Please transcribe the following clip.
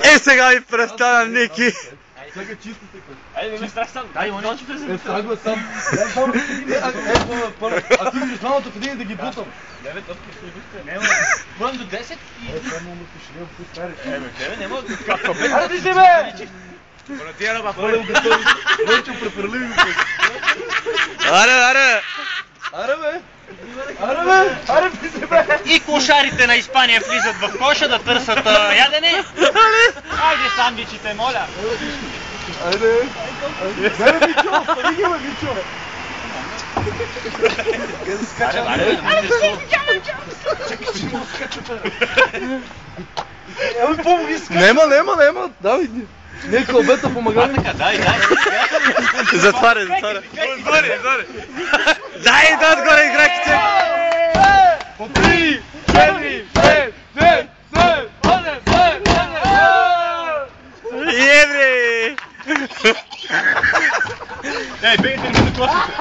Е, сега ми престана, Ники. Сега чисто така. Айде, ме страх сам. Дай, моля, че влезем. Страх го сам. А ти видиш двамата в един да ги бутам. 9, 8, 9, няма. Броим до 10 и... Само да пишем, пуснариш. Тебе няма както бе. Аре ти си бе! Братия, ба, Оле, готови. Нойчо препърливи го. Аре, аре! Аре бе! Аре бе! Аре ти си бе! И кошарите на Испания влизат в коша да търсят ядене. Айде сандвичите, моля. Айде! Айде, Мичо! Стани ги, бе, Мичо! Аре, Ами помоги с Нема! Давай! Не, кълбета, помагай ми! дай. Затваря. Дай да отгоре играчите! По 3, 4, 5, 6, 7, 8, Ебре! Ей, бегайте, не му докосите.